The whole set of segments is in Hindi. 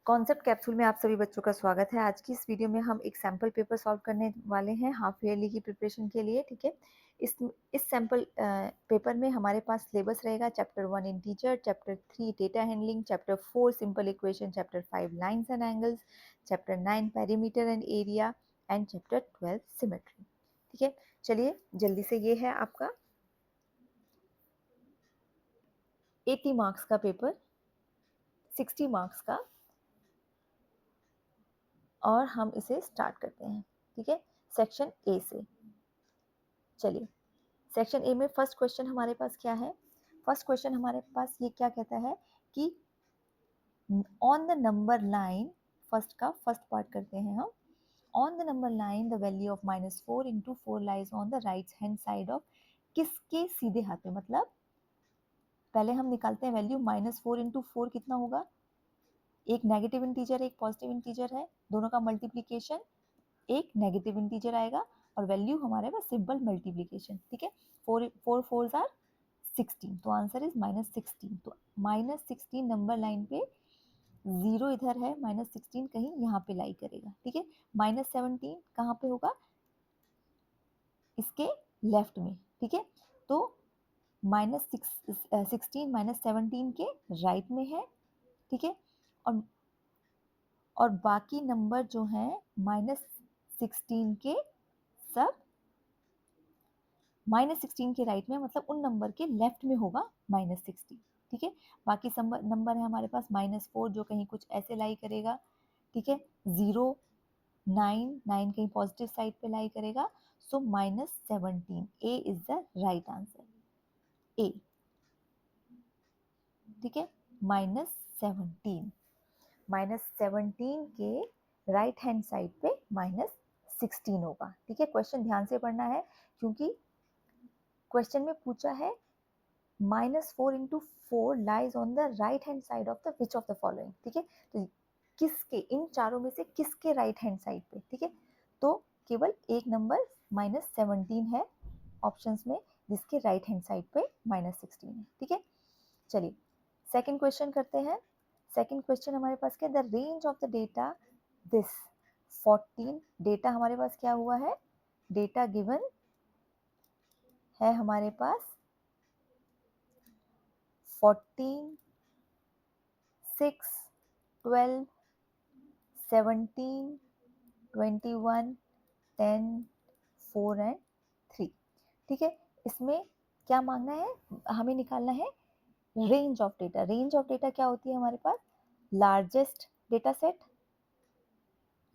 कॉन्सेप्ट कैप्सूल में आप सभी बच्चों का स्वागत है। आज की इस वीडियो में हम एक सैम्पल पेपर सॉल्व करने वाले हैं हाफ ईयरली की प्रिपरेशन के लिए। ठीक है, इस सैम्पल पेपर में हमारे पास सिलेबस रहेगा chapter 1 integer, chapter 3 data handling, chapter 4 simple equation, chapter 5 lines and angles, chapter 9 perimeter and area and chapter 12 symmetry. ठीक है, चलिए जल्दी से, ये है आपका 80 मार्क्स का पेपर, 60 मार्क्स का, और हम इसे स्टार्ट करते हैं। ठीक है, सेक्शन ए से। चलिए, सेक्शन ए में फर्स्ट क्वेश्चन हमारे पास क्या है? फर्स्ट क्वेश्चन हमारे पास ये क्या कहता है कि on the number line, first का फर्स्ट पार्ट करते हैं हम। On the number line the value of -4 into 4 lies on the right hand side of, किसके सीधे हाथ में, मतलब पहले हम निकालते हैं वैल्यू -4 इंटू 4 कितना होगा। एक नेगेटिव इंटीजर एक पॉजिटिव इंटीजर है, दोनों का मल्टीप्लीकेशन एक नेगेटिव इंटीजर आएगा और वैल्यू हमारे पास सिंपल मल्टीप्लीकेशन। ठीक है, 4 4s आर 16, तो आंसर इज -16। तो -16 नंबर लाइन पे, जीरो इधर है, -16 कहीं यहाँ पे लाई करेगा। ठीक है, -17 कहाँ पे होगा? इसके लेफ्ट में। ठीक है, तो -16 -17 के राइट में है। ठीक है, और और बाकी नंबर जो हैं -16 के सब -16 के राइट में, मतलब उन नंबर के लेफ्ट में होगा -16। ठीक है, बाकी नंबर है हमारे पास -4 जो कहीं कुछ ऐसे लाई करेगा। ठीक है, 0 9 9 कहीं पॉजिटिव साइड पे लाई करेगा। सो -17, ए इज द राइट आंसर, ए। ठीक है, -17, -17 के राइट हैंड साइड पे -16 होगा। ठीक है, क्वेश्चन ध्यान से पढ़ना है क्योंकि क्वेश्चन में पूछा है -4 into 4 lies on the right hand side of the which of the following. ठीक है, तो किसके, इन चारों में से किसके राइट हैंड साइड पे। ठीक है, तो केवल एक नंबर -17 है ऑप्शंस में जिसके राइट हैंड साइड पे -16 है। ठीक है, चलिए सेकंड क्वेश्चन करते हैं। सेकंड क्वेश्चन हमारे पास क्या, the range of the data this 14, data हमारे पास क्या हुआ है, डेटा गिवन है हमारे पास 14 6 12 17 21 10 4 एंड 3। ठीक है, इसमें क्या मांगना है, हमें निकालना है range of data. Range of data क्या होती है हमारे पास, लार्जेस्ट डेटा सेट,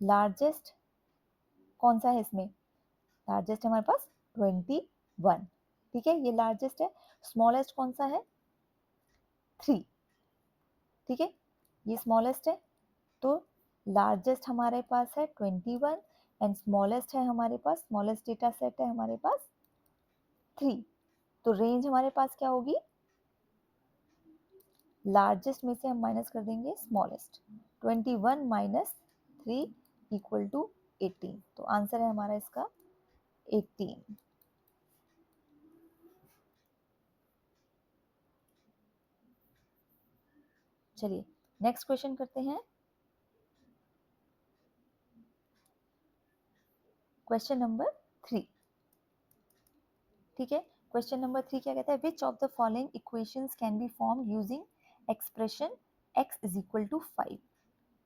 लार्जेस्ट कौन सा है इसमें, लार्जेस्ट हमारे पास 21। ठीक है, ये लार्जेस्ट है। स्मॉलेस्ट कौन सा है, 3। ठीक है, ये स्मॉलेस्ट है। तो लार्जेस्ट हमारे पास है 21 एंड स्मॉलेस्ट है हमारे पास, स्मॉलेस्ट डेटा सेट है हमारे पास 3। तो रेंज हमारे पास क्या होगी, लार्जेस्ट में से हम माइनस कर देंगे स्मॉलेस्ट, 21 माइनस 3 इक्वल टू 18। तो आंसर है हमारा इसका 18। चलिए नेक्स्ट क्वेश्चन करते हैं। Question number 3। ठीक है, क्वेश्चन नंबर 3 क्या कहता है, which of the following equations can be form using expression x is equal to 5।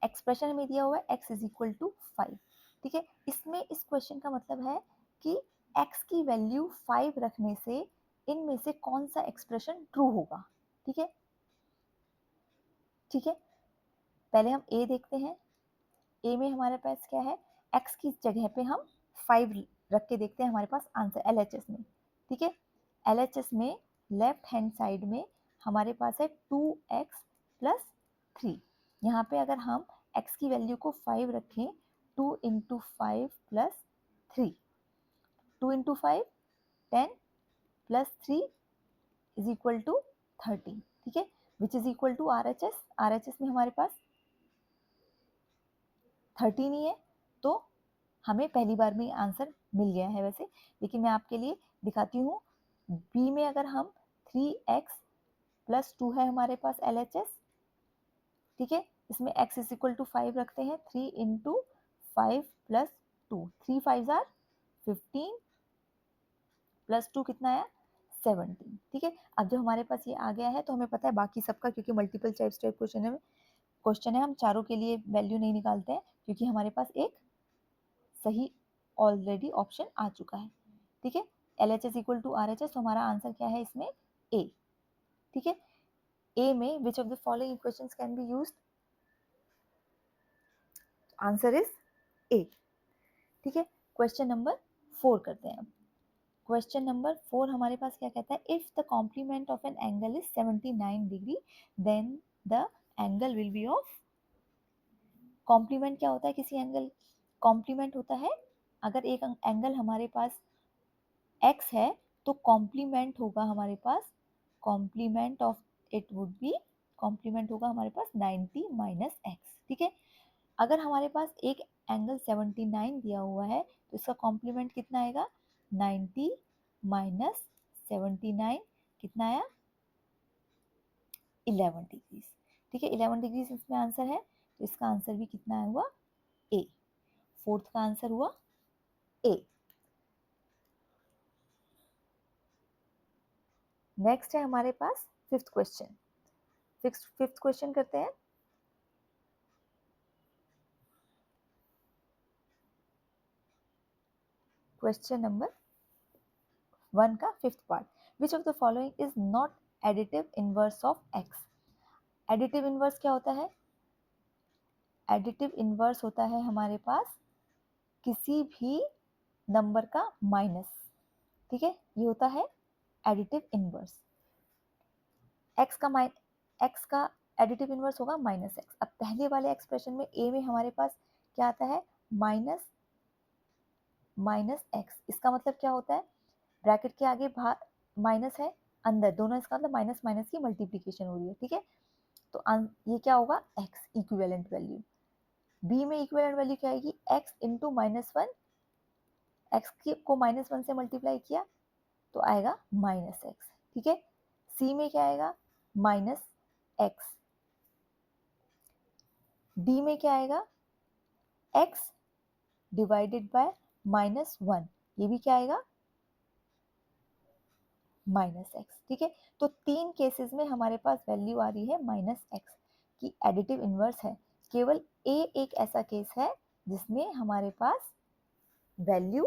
Expression में दिया हुआ है x इज इक्वल टू 5। ठीक है, इसमें इस क्वेश्चन का मतलब है कि x की वैल्यू 5 रखने से इनमें से कौन सा एक्सप्रेशन ट्रू होगा। ठीक है, ठीक है, पहले हम a देखते हैं। a में हमारे पास क्या है, x की जगह पे हम 5 रख के देखते हैं हमारे पास आंसर LHS में। ठीक है, LHS में लेफ्ट हैंड साइड में हमारे पास है 2x प्लस 3। यहाँ पे अगर हम x की वैल्यू को 5 रखें, 2 into 5 plus 3, 2 into 5 10 plus 3 is equal to 30। ठीक है, which is equal to RHS। RHS में हमारे पास 13 ही है, तो हमें पहली बार में आंसर मिल गया है वैसे, लेकिन मैं आपके लिए दिखाती हूँ। बी में अगर हम 3x प्लस 2 है हमारे पास LHS। ठीक है, इसमें x इज इक्वल टू 5 रखते हैं, 3 इंटू 5 प्लस 2, 3 5 आर 15 प्लस 2 कितना आया 17। ठीक है, अब जब हमारे पास ये आ गया है तो हमें पता है बाकी सबका, क्योंकि मल्टीपल चॉइस टाइप क्वेश्चन है, हम चारों के लिए वैल्यू नहीं निकालते हैं क्योंकि हमारे पास एक सही ऑलरेडी ऑप्शन आ चुका है। ठीक है, LHS इक्वल टू RHS, तो हमारा आंसर क्या है इसमें ए। ठीक है, ए में विच of the following equations can be used, answer is a. ठीक है, क्वेश्चन नंबर 4 करते हैं। क्वेश्चन नंबर 4 हमारे पास क्या कहता है, if the complement of an angle is 79 degree then the angle will be of, complement क्या होता है किसी एंगल, कॉम्प्लीमेंट होता है अगर एक एंगल हमारे पास x है तो कॉम्प्लीमेंट होगा हमारे पास, complement of it would be, complement होगा हमारे पास 90 माइनस एक्स। ठीक है, अगर हमारे पास एक एंगल 79 दिया हुआ है तो इसका कॉम्प्लीमेंट कितना आएगा, 90 माइनस 79 कितना आया 11 डिग्रीज। ठीक है, 11 डिग्रीज इसमें आंसर है, तो इसका आंसर भी कितना हुआ ए, फोर्थ का आंसर हुआ ए। नेक्स्ट है हमारे पास फिफ्थ क्वेश्चन, फिफ्थ क्वेश्चन करते हैं। क्वेश्चन नंबर 1 का fifth part, which of the following is not additive inverse of x. Additive inverse क्या होता है, एडिटिव इनवर्स होता है हमारे पास किसी भी नंबर का माइनस। ठीक है, ये होता है एडिटिव इनवर्स। एक्स का एडिटिव इनवर्स होगा माइनस एक्स। अब पहले वाले एक्सप्रेशन में ए में हमारे पास क्या आता है, माइनस एक्स, इसका मतलब क्या होता है, ब्रैकेट के आगे माइनस है, अंदर दोनों, इसका मतलब माइनस माइनस की मल्टीप्लीकेशन हो रही है। ठीक है, तो ये क्या होगा x इक्विवेलेंट वैल्यू। b में इक्विवेलेंट वैल्यू क्या आएगी, x इंटू -1, x को -1 से मल्टीप्लाई किया तो आएगा -x। ठीक है, c में क्या आएगा -x, d में क्या आएगा x डिवाइडेड बाय -1, ये भी क्या आएगा -x। ठीक है, तो तीन केसेस में हमारे पास वैल्यू आ रही है -x की एडिटिव इनवर्स है। केवल a एक ऐसा केस है जिसमें हमारे पास वैल्यू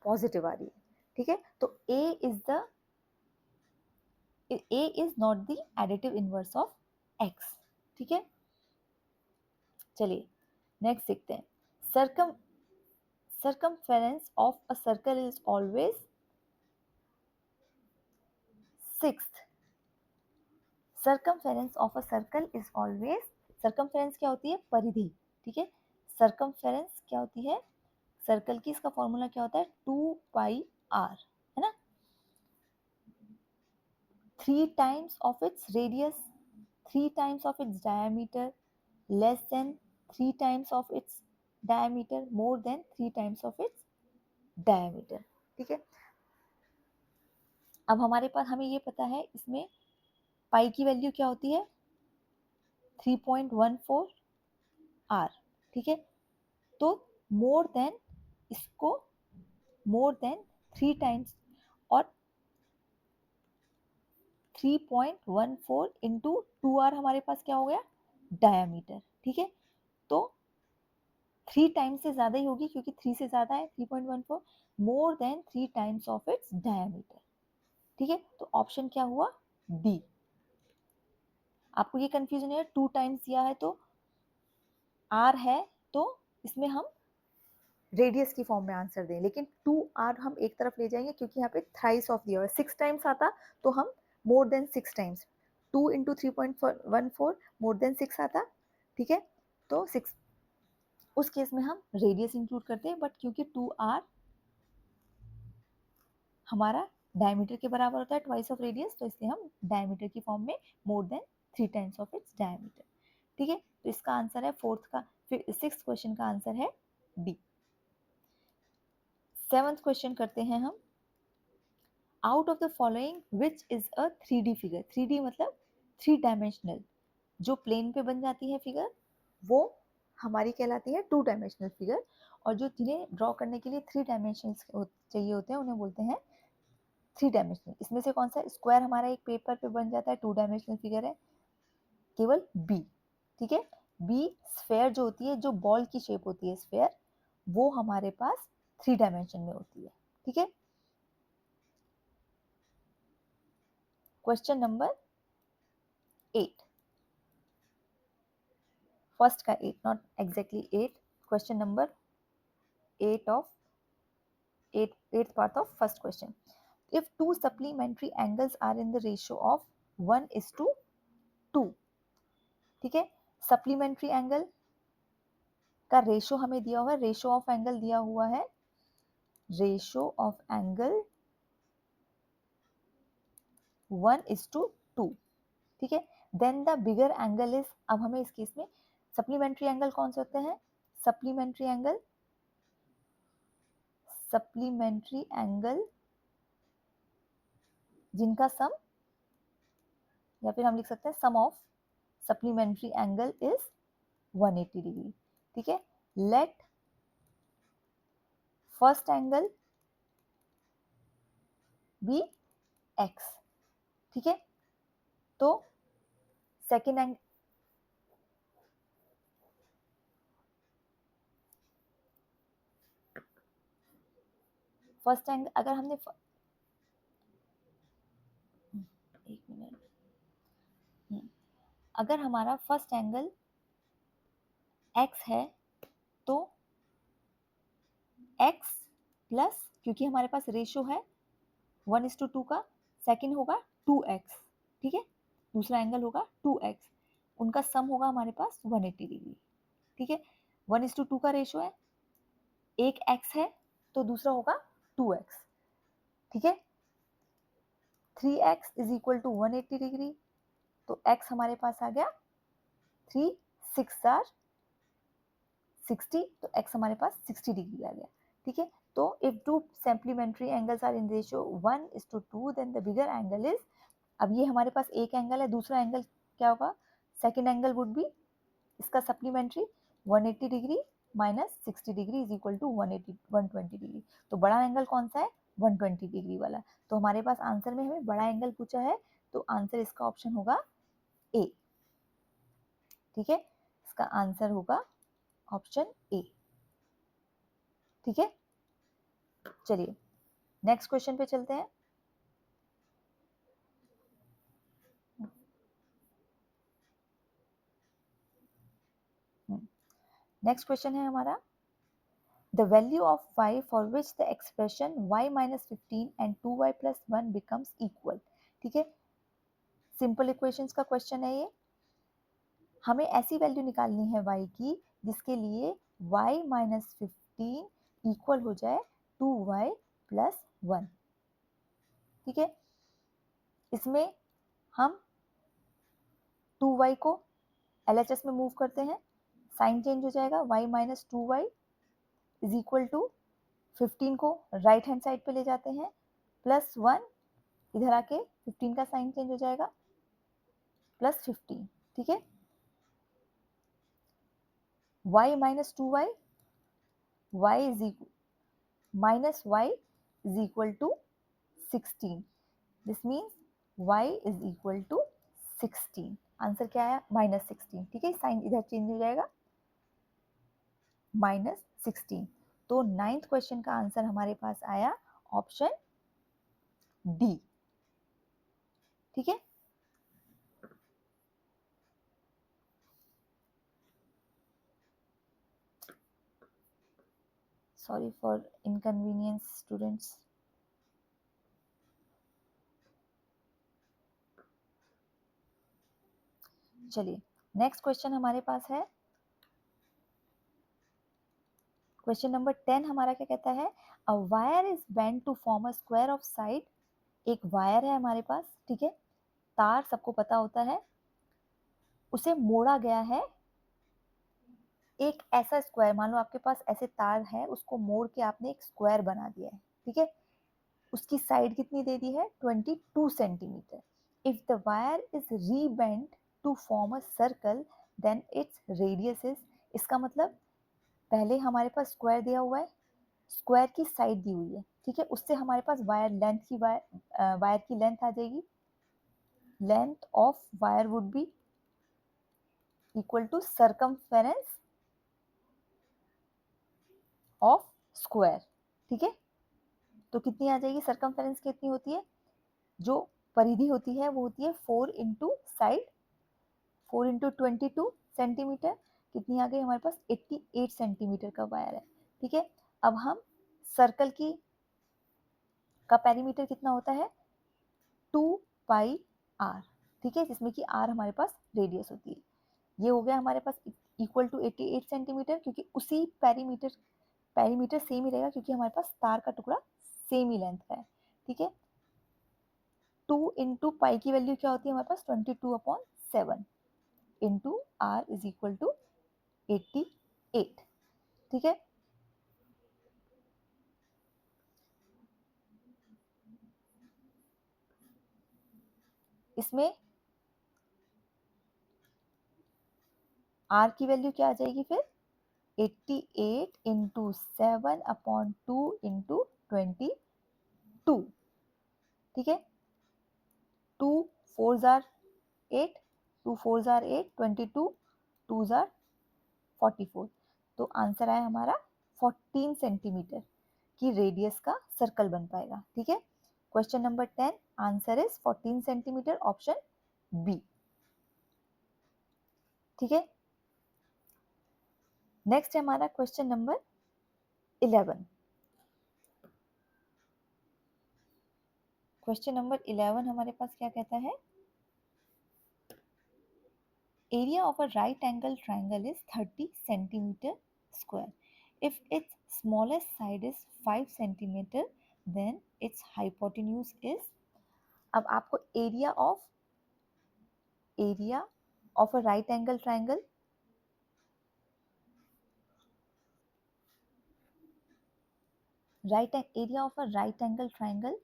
पॉजिटिव आ रही है। ठीक है, तो a is not the additive inverse of x। ठीक है, चलिए नेक्स्ट देखते हैं। circumference of a circle is always sixth, circumference of a circle is always, circumference क्या होती है, परिधि। ठीक है, circumference क्या होती है सर्कल की, इसका फॉर्मूला क्या होता है 2πr, है ना, 3 times of its radius, 3 times of its diameter, less than 3 times of its diameter, more than 3 times of its diameter। ठीक है, अब हमारे पास हमें ये पता है इसमें पाई की वैल्यू क्या होती है 3.14 r। ठीक है, तो मोर देन, इसको मोर देन 3 टाइम्स, और 3.14 इंटू 2r हमारे पास क्या हो गया डायामीटर। ठीक है, तो 3 टाइम्स से ज्यादा ही होगी क्योंकि 3 से ज्यादा है 3.14, more than 3 times of its diameter. ठीक है, तो ऑप्शन क्या हुआ डी। आपको ये कंफ्यूजन है 2 टाइम्स दिया है तो r है, तो इसमें हम रेडियस की फॉर्म में आंसर दें, लेकिन 2r हम एक तरफ ले जाएंगे क्योंकि यहाँ पे थ्राइस ऑफ दिया हुआ है। 6 टाइम्स आता तो हम more than 6 times, 2 into 3.14 more than 6 आता। ठीक है, तो 6 उस केस में हम रेडियस इंक्लूड करते हैं, बट क्योंकि 2r हमारा डायमीटर के बराबर होता है, ट्वाइस ऑफ रेडियस, तो इसलिए हम डायमीटर की फॉर्म में more than 3 times of its diameter. ठीक है, तो इसका आंसर है फोर्थ का, फिर सिक्स्थ क्वेश्चन का आंसर है डी। सेवंथ क्वेश्चन करते हैं हम। Out of the following which is a 3D figure, 3D मतलब 3 डायमेंशनल, जो प्लेन पे बन जाती है फिगर वो हमारी कहलाती है 2 डायमेंशनल फिगर, और जो जिन्हें ड्रॉ करने के लिए 3 डायमेंशंस चाहिए होते हैं उन्हें बोलते हैं 3 डायमेंशनल। इसमें से कौन सा स्क्वायर हमारा एक पेपर पे बन जाता है, 2 डायमेंशनल फिगर है, केवल बी। ठीक है, बी स्फेयर जो होती है, जो बॉल की शेप होती है स्फेयर, वो हमारे पास 3 डायमेंशन में होती है। ठीक है, क्वेश्चन नंबर 8, फर्स्ट का 8, not exactly 8, question number 8 of 8th part of first question. If two supplementary angles are in the ratio of 1:2, ठीक है, सप्लीमेंट्री एंगल का रेशो हमें दिया हुआ है, रेशो ऑफ एंगल दिया हुआ है, रेशो ऑफ एंगल 1:2, ठीक है, then the bigger angle is, अब हमें इस केस में सप्लीमेंट्री एंगल कौन से होते हैं, सप्लीमेंट्री एंगल जिनका सम, या फिर हम लिख सकते हैं sum of supplementary angle is 180 degree. ठीक है, let first angle be x. ठीक है, तो सेकेंड एंगल, फर्स्ट एंगल अगर हमने एक मिनट, अगर हमारा फर्स्ट एंगल x है तो x प्लस, क्योंकि हमारे पास रेशियो है 1:2 का, सेकंड होगा 2x। ठीक है, दूसरा एंगल होगा 2x, उनका सम होगा हमारे पास 180 डिग्री। ठीक है, 1:2 का रेशियो है, एक x है तो दूसरा होगा 2x। ठीक है, 3x is equal to 180 degree, तो x हमारे पास आ गया 3 6 आर 60, तो x हमारे पास 60 डिग्री आ गया। ठीक है, तो if two supplementary angles are in ratio 1:2 then the bigger angle is, अब ये हमारे पास एक एंगल है, दूसरा एंगल क्या होगा, सेकेंड एंगल वुड बी इसका supplementary 180 degree minus 60 degree is equal to 120 degree. तो बड़ा एंगल कौन सा है, 120 डिग्री वाला। तो हमारे पास आंसर में हमें बड़ा एंगल पूछा है, तो आंसर इसका ऑप्शन होगा ए। ठीक है, इसका आंसर होगा ऑप्शन ए। ठीक है, चलिए नेक्स्ट क्वेश्चन पे चलते हैं। नेक्स्ट क्वेश्चन है हमारा, the value of y for which the expression y minus 15 and 2y plus 1 becomes equal। ठीक है, सिंपल इक्वेशंस का क्वेश्चन है ये, हमें ऐसी वैल्यू निकालनी है y की जिसके लिए y minus 15 इक्वल हो जाए 2y plus 1। ठीक है, इसमें हम 2y को LHS में मूव करते हैं, साइन चेंज हो जाएगा, y minus 2y is equal to 15 को राइट हैंड साइड पे ले जाते हैं, प्लस 1 इधर आके 15 का साइन चेंज हो जाएगा, प्लस 15। ठीक है, y minus 2y, y is equal minus y is equal to 16। This means y is equal to 16। Answer क्या आया, -16। ठीक है, साइन इधर चेंज हो जाएगा, -16। तो 9th क्वेश्चन का आंसर हमारे पास आया ऑप्शन डी। ठीक है, सॉरी फॉर इनकन्वीनियंस स्टूडेंट्स। चलिए नेक्स्ट क्वेश्चन हमारे पास है, क्वेश्चन नंबर 10 हमारा क्या कहता है, a wire is bent to form a square of side. एक वायर है हमारे पास, ठीक है, तार सबको पता होता है, उसे मोड़ा गया है एक ऐसा स्क्वायर, मान लो आपके पास ऐसे तार है, उसको मोड़ के आपने एक स्क्वायर बना दिया है। ठीक है, उसकी साइड कितनी दे दी है, 22 centimetre. If the wire is rebent to form a circle then its radius is, इसका मतलब पहले हमारे पास स्क्वायर दिया हुआ है, स्क्वायर की साइड दी हुई है, ठीक है, उससे हमारे पास वायर लेंथ की वायर की लेंथ आ जाएगी, length of wire would be equal to circumference of square, ठीक है। तो कितनी आ जाएगी, सर्कमफेरेंस कितनी होती है, जो परिधि होती है वो होती है 4 इंटू साइड, 4 इंटू 22 सेंटीमीटर, कितनी आ गई हमारे पास 88 सेंटीमीटर का वायर है, ठीक है। अब हम सर्कल की का पेरीमीटर कितना होता है 2 पाई आर, ठीक है, जिसमें कि आर हमारे पास रेडियस होती है। ये हो गया हमारे पास इक्वल टू 88 सेंटीमीटर, क्योंकि उसी पेरीमीटर सेम ही रहेगा, क्योंकि हमारे पास तार का टुकड़ा सेम ही लेंथ का है, ठीक है। 2 इंटू पाई की वैल्यू क्या होती है हमारे पास 22/7 into R is equal to 88, ठीक है। इसमें आर की वैल्यू क्या आ जाएगी फिर 88 इंटू 7/2 इंटू 22, ठीक है। 2 4 जार 8, 2 4 जार 8, 22, 2 जार 44, तो आंसर आया हमारा 14 सेंटीमीटर की रेडियस का सर्कल बन पाएगा, ठीक है। Question number 10 answer is 14 centimetre, option B, ठीक है। नेक्स्ट है हमारा क्वेश्चन नंबर 11। क्वेश्चन नंबर 11 हमारे पास क्या कहता है, area of a right angle triangle is 30 centimetre square, if its smallest side is 5 centimeter then its hypotenuse is, अब आपको area of a right angle triangle, area of a right angle triangle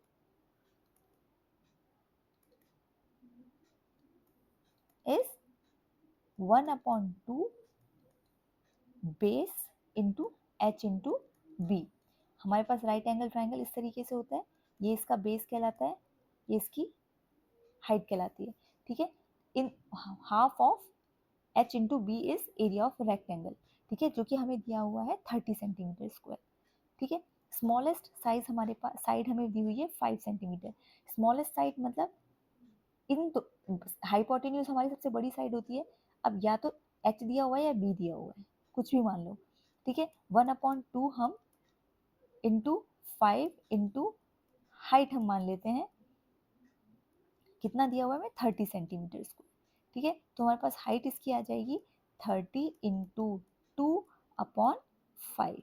is 1/2 base into H into B. हमारे पास राइट एंगल ट्राइंगल इस तरीके से होता है, ये इसका बेस कहलाता है, ये इसकी हाइट कहलाती है, ठीक है। In half of H into B is area of rectangle, ठीक है, जो कि हमें दिया हुआ है 30 सेंटीमीटर स्क्वायर, ठीक है। स्मॉलेस्ट साइज हमारे पास साइड हमें दी हुई है 5 सेंटीमीटर, स्मॉलेस्ट साइड मतलब इन हाइपोटेन्यूज हमारी सबसे बड़ी साइड होती है, अब या तो एच दिया हुआ है या बी दिया हुआ है, कुछ भी मान लो, ठीक है। 1/2 हम इंटू 5 इंटू हाइट हम मान लेते हैं, कितना दिया हुआ है हमें 30 सेंटीमीटर स्क्वायर, ठीक है। तो हमारे पास हाइट इसकी आ जाएगी 30 इंटू 2/5,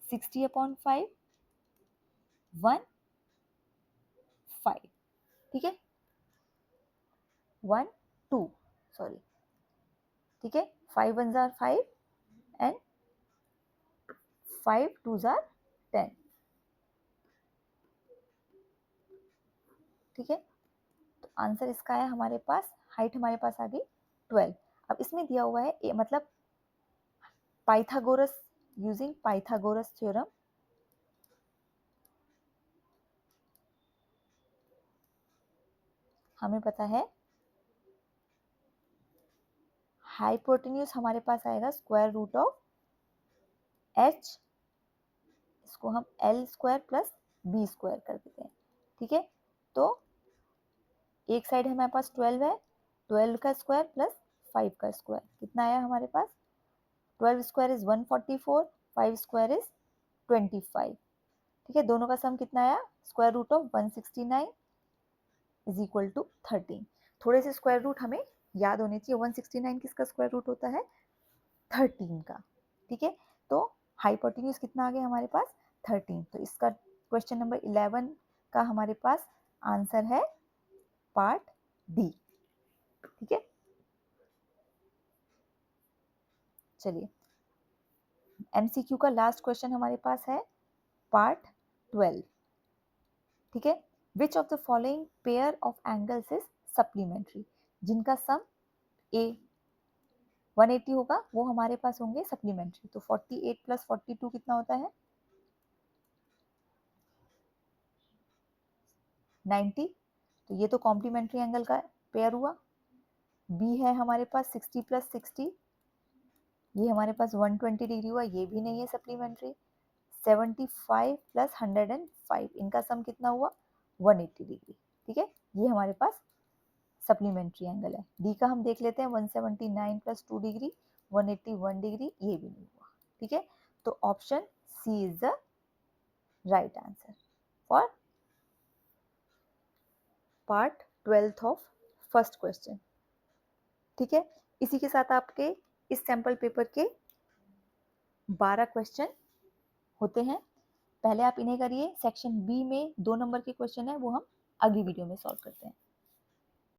60/5, 1/5, ठीक है, 1/2 सॉरी, ठीक है। 5 1 जार 5 एंड 5 2 जार 10, ठीक है। तो आंसर इसका है हमारे पास, हाइट हमारे पास आ गई 12। अब इसमें दिया हुआ है मतलब पाइथागोरस, यूजिंग पाइथागोरस थ्योरम, हमें पता है हाइपोटेन्यूज हमारे पास आएगा स्क्वायर रूट ऑफ एच, इसको हम L square plus B square कर देते हैं, ठीक है। तो एक साइड हमारे पास 12 है, 12 का स्क्वायर प्लस 5 का स्क्वायर, कितना आया हमारे पास 12 स्क्वायर इज 144, 5 स्क्वायर इज 25, ठीक है। दोनों का सम कितना आया square root of 169 is equal to 13। थोड़े से स्क्वायर रूट हमें याद होने चाहिए, 169 किसका स्क्वायर रूट होता है 13 का, ठीक है। तो हाइपोटेन्यूज कितना आ गया हमारे पास 13, तो इसका क्वेश्चन नंबर 11 का हमारे पास आंसर है पार्ट डी, ठीक है। चलिए एमसीक्यू का लास्ट क्वेश्चन हमारे पास है पार्ट 12, ठीक है। Which of the following pair of angles is supplementary, जिनका सम ए 180 होगा, वो हमारे पास होंगे सप्लीमेंट्री। तो 48 प्लस 42 कितना होता है 90। तो ये तो कॉम्प्लीमेंट्री एंगल का पेयर हुआ। बी है हमारे पास 60 प्लस 60, ये हमारे पास 120 डिग्री हुआ, ये भी नहीं है सप्लीमेंट्री। 75 प्लस 105, इनका सम कितना हुआ 180 डिग्री। ठीक है, ये हमारे पास सप्लीमेंट्री एंगल है। डी का हम देख लेते हैं 179 प्लस 2 डिग्री 181 डिग्री, ये भी नहीं हुआ। ठीक है, तो option C is the right answer for part 12th of first question. ठीक है, इसी के साथ आपके इस सैंपल पेपर के 12 क्वेश्चन होते हैं। पहले आप इन्हें करिए। सेक्शन बी में 2 नंबर के क्वेश्चन है, वो हम अगली वीडियो में सॉल्व करते हैं।